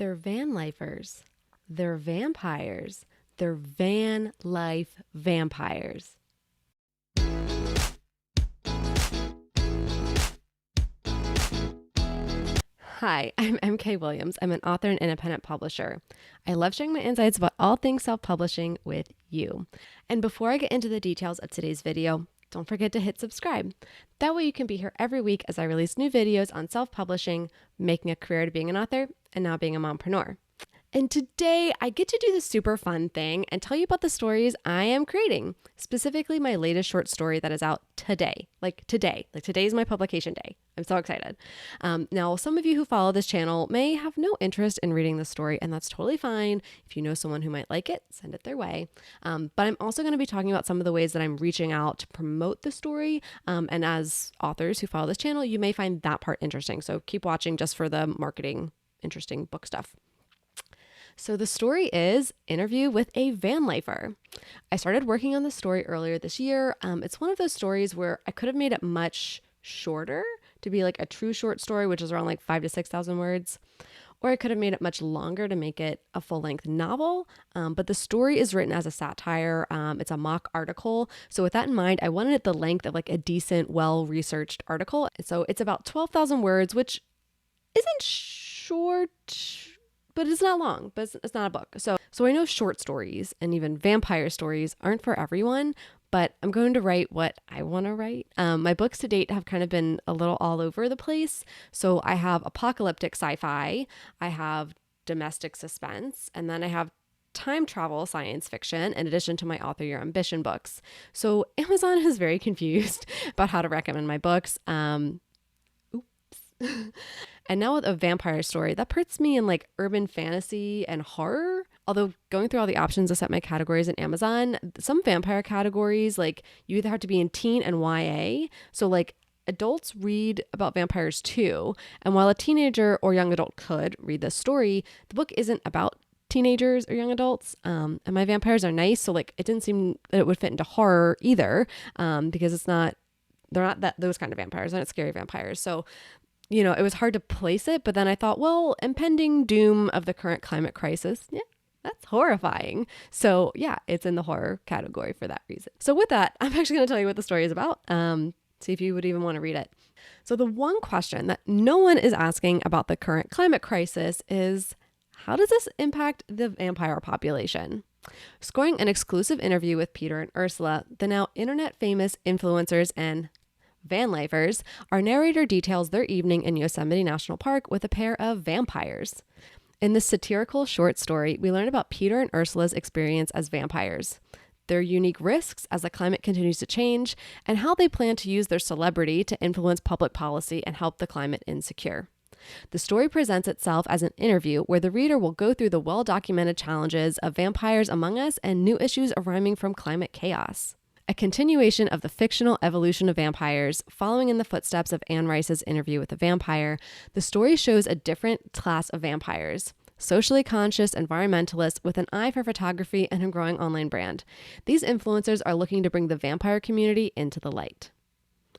They're Vanlifers. They're vampires. They're van life vampires. Hi, I'm MK Williams. I'm an author and independent publisher. I love sharing my insights about all things self-publishing with you. And before I get into the details of today's video, don't forget to hit subscribe. That way you can be here every week as I release new videos on self-publishing, making a career to being an author, and now being a mompreneur. And today I get to do this super fun thing and tell you about the stories I am creating, specifically my latest short story that is out today. Like today's my publication day. I'm so excited. Now, some of you who follow this channel may have no interest in reading this story, and that's totally fine. If you know someone who might like it, send it their way. But I'm also going to be talking about some of the ways that I'm reaching out to promote the story. And as authors who follow this channel, you may find that part interesting. So keep watching just for the marketing, interesting book stuff. So the story is Interview with a Vanlifer. I started working on the story earlier this year. It's one of those stories where I could have made it much shorter to be like a true short story, which is around like 5,000 to 6,000 words. Or I could have made it much longer to make it a full-length novel. But the story is written as a satire. It's a mock article. So with that in mind, I wanted it the length of like a decent, well-researched article. So it's about 12,000 words, which isn't short, but it's not long, but it's not a book. So I know short stories and even vampire stories aren't for everyone, but I'm going to write what I want to write. My books to date have kind of been a little all over the place. So I have apocalyptic sci-fi, I have domestic suspense, and then I have time travel science fiction in addition to my Author Your Ambition books. So Amazon is very confused about how to recommend my books. And now with a vampire story, that puts me in like urban fantasy and horror. Although going through all the options to set my categories in Amazon, some vampire categories, like you either have to be in teen and YA. So like adults read about vampires too. And while a teenager or young adult could read this story, the book isn't about teenagers or young adults. And my vampires are nice. So like it didn't seem that it would fit into horror either, because they're not those kind of vampires. They're not scary vampires. So it was hard to place it, but then I thought, well, impending doom of the current climate crisis. Yeah, that's horrifying. So yeah, it's in the horror category for that reason. So with that, I'm actually going to tell you what the story is about. See if you would even want to read it. So the one question that no one is asking about the current climate crisis is, how does this impact the vampire population? Scoring an exclusive interview with Peter and Ursula, the now internet famous influencers and Vanlifers, our narrator details their evening in Yosemite National Park with a pair of vampires. In this satirical short story, we learn about Peter and Ursula's experience as vampires, their unique risks as the climate continues to change, and how they plan to use their celebrity to influence public policy and help the climate insecure. The story presents itself as an interview where the reader will go through the well-documented challenges of vampires among us and new issues arising from climate chaos. A continuation of the fictional evolution of vampires, following in the footsteps of Anne Rice's Interview with a Vampire, the story shows a different class of vampires, socially conscious environmentalists with an eye for photography and a growing online brand. These influencers are looking to bring the vampire community into the light.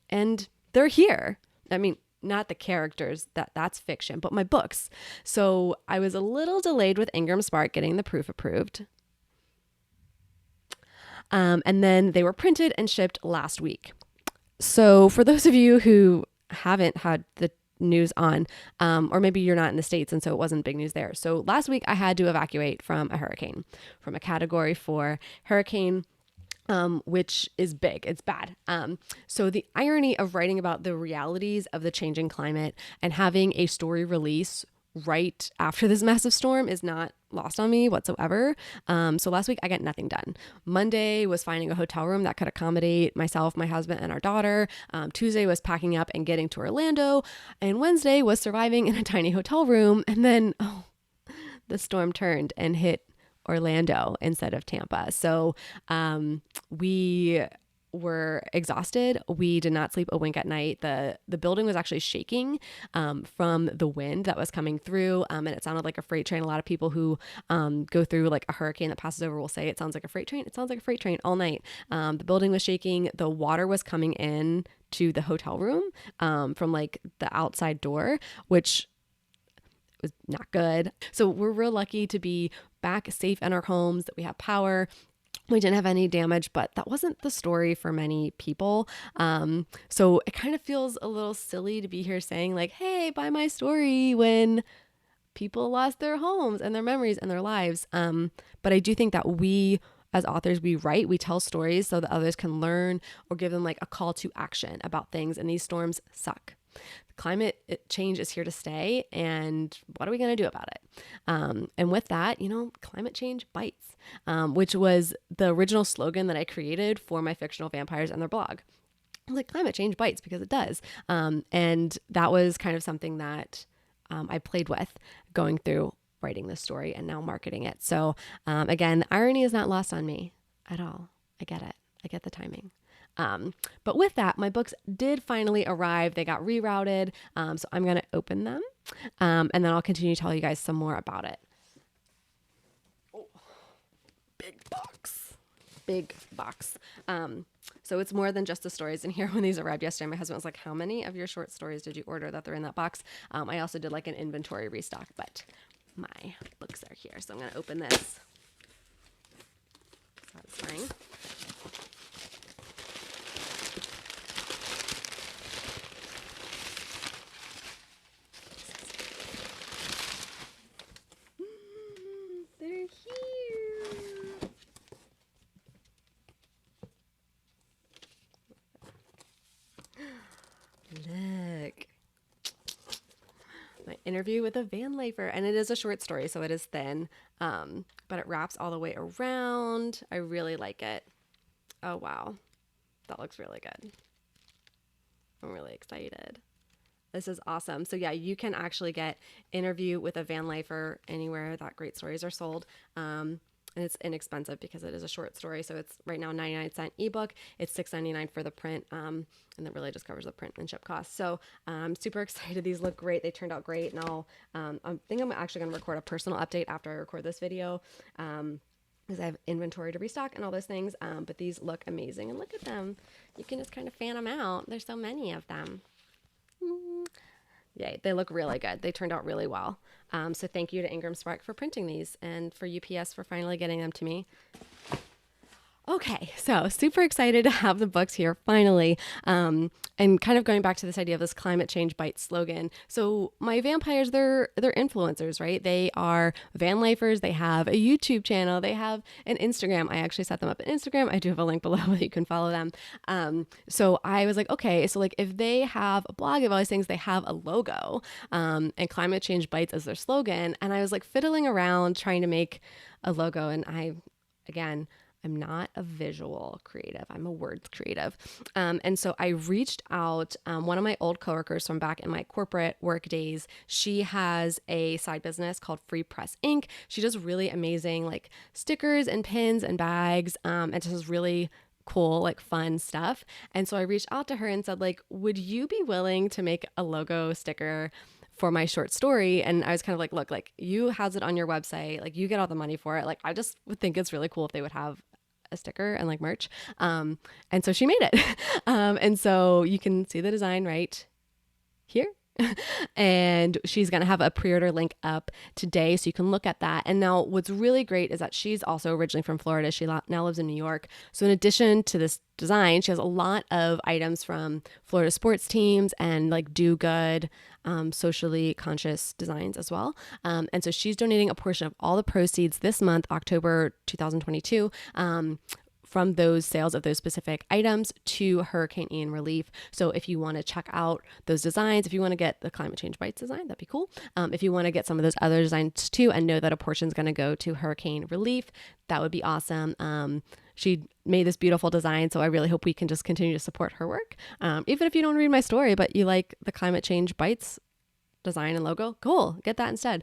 And they're here. I mean, not the characters, that's fiction, but my books. So I was a little delayed with Ingram Spark getting the proof approved. And then they were printed and shipped last week. So for those of you who haven't had the news on, or maybe you're not in the States and so it wasn't big news there. So last week I had to evacuate from a hurricane, from a Category 4 hurricane, which is big. It's bad. So the irony of writing about the realities of the changing climate and having a story release right after this massive storm is not lost on me whatsoever. So last week I got nothing done. Monday was finding a hotel room that could accommodate myself, my husband, and our daughter. Tuesday was packing up and getting to Orlando. And Wednesday was surviving in a tiny hotel room. And then, the storm turned and hit Orlando instead of Tampa. So we were exhausted. We did not sleep a wink at night. The building was actually shaking from the wind that was coming through, and it sounded like a freight train. A lot of people who go through like a hurricane that passes over will say it sounds like a freight train. It sounds like a freight train all night. The building was shaking. The water was coming in to the hotel room from like the outside door, which was not good. So we're real lucky to be back safe in our homes, that we have power. We didn't have any damage, but that wasn't the story for many people. So it kind of feels a little silly to be here saying like, hey, buy my story when people lost their homes and their memories and their lives. But I do think that we as authors, we write, we tell stories so that others can learn or give them like a call to action about things. And these storms suck. Climate change is here to stay. And what are we going to do about it? And with that, climate change bites, which was the original slogan that I created for my fictional vampires and their blog. I was like, climate change bites because it does. And that was kind of something that I played with going through writing this story and now marketing it. So again, irony is not lost on me at all. I get it. I get the timing. But with that, my books did finally arrive. They got rerouted. So I'm going to open them. And then I'll continue to tell you guys some more about it. Oh, big box. So it's more than just the stories in here. When these arrived yesterday, my husband was like, how many of your short stories did you order that they're in that box? I also did like an inventory restock, but my books are here. So I'm going to open this. Satisfying. They're here. Look. My interview with a Vanlifer, and it is a short story, so it is thin, but it wraps all the way around. I really like it. Oh, wow. That looks really good. I'm really excited. This is awesome. So yeah, you can actually get Interview with a Vanlifer anywhere that great stories are sold. And it's inexpensive because it is a short story. So it's right now 99-cent ebook. It's $6.99 for the print. And that really just covers the print and ship costs. So I'm super excited. These look great. They turned out great. And I think I'm actually going to record a personal update after I record this video. Because I have inventory to restock and all those things. But these look amazing. And look at them. You can just kind of fan them out. There's so many of them. Yay, they look really good. They turned out really well. So thank you to Ingram Spark for printing these and for UPS for finally getting them to me. Okay, so super excited to have the books here finally. And kind of going back to this idea of this climate change bite slogan. So my vampires, they're influencers, right? They are Vanlifers. They have a YouTube channel. They have an Instagram. I actually set them up an Instagram. I do have a link below that you can follow them. So I was like, okay, so like if they have a blog of all these things, they have a logo, and climate change bites as their slogan. And I was like fiddling around trying to make a logo. And I'm not a visual creative. I'm a words creative. And so I reached out, one of my old coworkers from back in my corporate work days. She has a side business called Free Press Ink. She does really amazing like stickers and pins and bags, and just really cool, like fun stuff. And so I reached out to her and said like, would you be willing to make a logo sticker for my short story? And I was kind of like, look, like you has it on your website, like you get all the money for it. Like I just would think it's really cool if they would have a sticker and like merch. And so she made it. And so you can see the design right here. And she's going to have a pre-order link up today, so you can look at that. And now what's really great is that she's also originally from Florida. She now lives in New York. So in addition to this design, she has a lot of items from Florida sports teams and like do good, socially conscious designs as well. And so she's donating a portion of all the proceeds this month, October 2022, from those sales of those specific items to Hurricane Ian relief. So if you want to check out those designs, if you want to get the climate change bites design, that'd be cool. If you want to get some of those other designs too and know that a portion is going to go to hurricane relief, that would be awesome. She made this beautiful design, so I really hope we can just continue to support her work. Even if you don't read my story, but you like the climate change bites design and logo, cool, get that instead.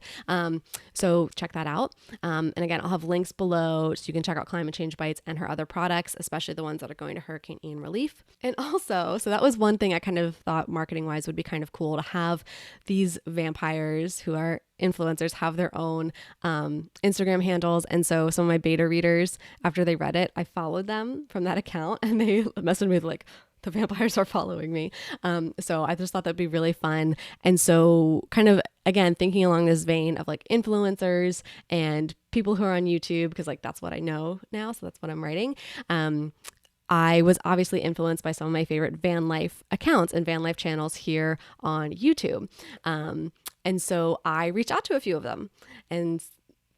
So check that out. And again, I'll have links below so you can check out Climate Change Bites and her other products, especially the ones that are going to Hurricane Ian relief. And also, so that was one thing I kind of thought marketing wise would be kind of cool to have these vampires who are influencers have their own Instagram handles. And so some of my beta readers, after they read it, I followed them from that account and they messaged me with like, the vampires are following me. So I just thought that'd be really fun. And so kind of, again, thinking along this vein of like influencers and people who are on YouTube, because like that's what I know now. So that's what I'm writing. I was obviously influenced by some of my favorite van life accounts and van life channels here on YouTube. And so I reached out to a few of them, and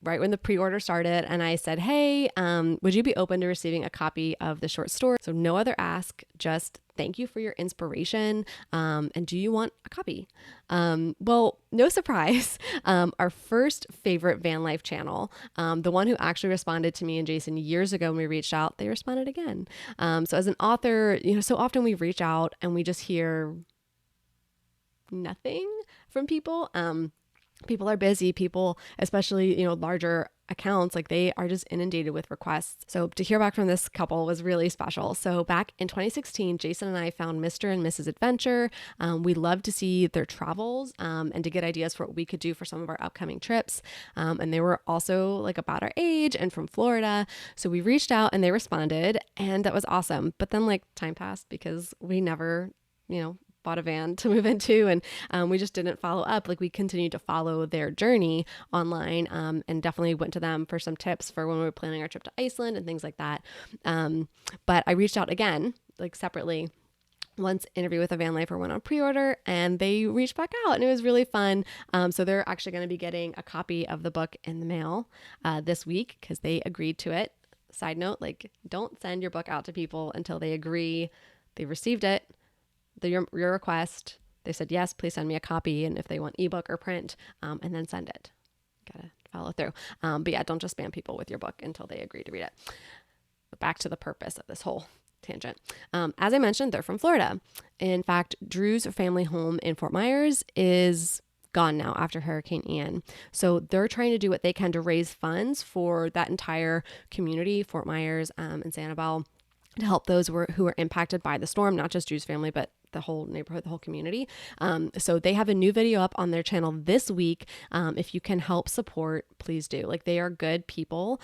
right when the pre-order started, and I said, hey, would you be open to receiving a copy of the short story? So no other ask, just thank you for your inspiration. And do you want a copy? Well, no surprise. Our first favorite van life channel, the one who actually responded to me and Jason years ago when we reached out, they responded again. So as an author, so often we reach out and we just hear nothing from people. People are busy. People, especially, larger accounts, like they are just inundated with requests. So to hear back from this couple was really special. So back in 2016, Jason and I found Mr. and Mrs. Adventure. We loved to see their travels and to get ideas for what we could do for some of our upcoming trips. And they were also like about our age and from Florida. So we reached out and they responded, and that was awesome. But then like time passed because we never, bought a van to move into, and we just didn't follow up. Like we continued to follow their journey online, and definitely went to them for some tips for when we were planning our trip to Iceland and things like that. But I reached out again, like separately. Once Interview with a Van Lifer went on pre-order, and they reached back out, and it was really fun. So they're actually going to be getting a copy of the book in the mail this week because they agreed to it. Side note, like don't send your book out to people until they agree they received it. Your request, they said, yes, please send me a copy. And if they want ebook or print, and then send it. Gotta follow through. But yeah, don't just spam people with your book until they agree to read it. But back to the purpose of this whole tangent. As I mentioned, they're from Florida. In fact, Drew's family home in Fort Myers is gone now after Hurricane Ian. So they're trying to do what they can to raise funds for that entire community, Fort Myers and Sanibel, to help those who were impacted by the storm, not just Drew's family, but the whole neighborhood, the whole community. So they have a new video up on their channel this week. If you can help support, please do. Like they are good people.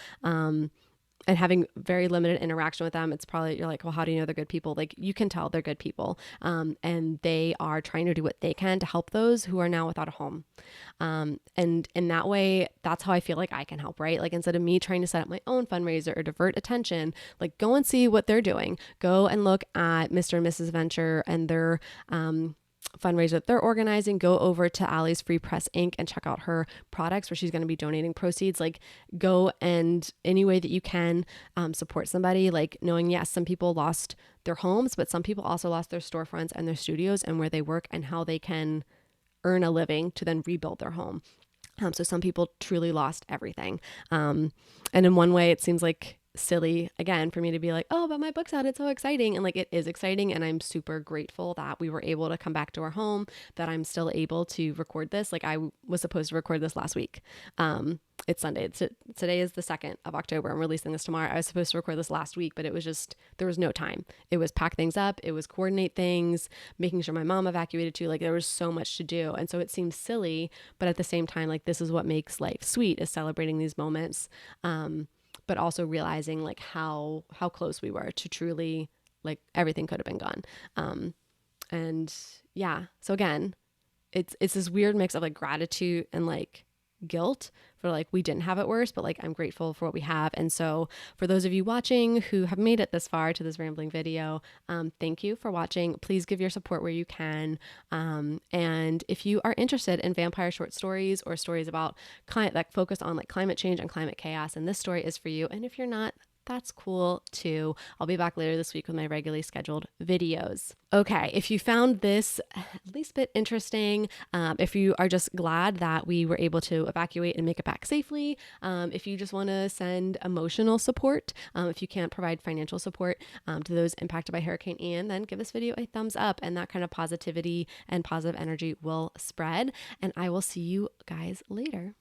And having very limited interaction with them, it's probably, you're like, well, how do you know they're good people? Like you can tell they're good people. And they are trying to do what they can to help those who are now without a home. And in that way, that's how I feel like I can help, right? Like instead of me trying to set up my own fundraiser or divert attention, like go and see what they're doing. Go and look at Mr. and Mrs. Venture and their, fundraiser that they're organizing. Go over to Allie's Free Press Inc. and check out her products where she's going to be donating proceeds. Like go and any way that you can support somebody, like knowing, yes, some people lost their homes, but some people also lost their storefronts and their studios and where they work and how they can earn a living to then rebuild their home. So some people truly lost everything. And in one way, it seems like silly again for me to be like, oh, but my book's out, it's so exciting. And like it is exciting, and I'm super grateful that we were able to come back to our home, that I'm still able to record this. Like I was supposed to record this last week. It's Sunday. Today is the 2nd of October. I'm releasing this tomorrow. I was supposed to record this last week, but it was just, there was no time. It was pack things up. It was coordinate things, making sure my mom evacuated too. Like there was so much to do. And so it seems silly, but at the same time, like this is what makes life sweet, is celebrating these moments. But also realizing like how close we were to truly, like everything could have been gone. And yeah, so again, it's this weird mix of like gratitude and like guilt for like we didn't have it worse, but like I'm grateful for what we have. And so for those of you watching who have made it this far to this rambling video, thank you for watching. Please give your support where you can. And if you are interested in vampire short stories or stories about that focus on like climate change and climate chaos, and this story is for you. And if you're not, that's cool too. I'll be back later this week with my regularly scheduled videos. Okay, if you found this at least a bit interesting, if you are just glad that we were able to evacuate and make it back safely, if you just want to send emotional support, if you can't provide financial support to those impacted by Hurricane Ian, then give this video a thumbs up, and that kind of positivity and positive energy will spread. And I will see you guys later.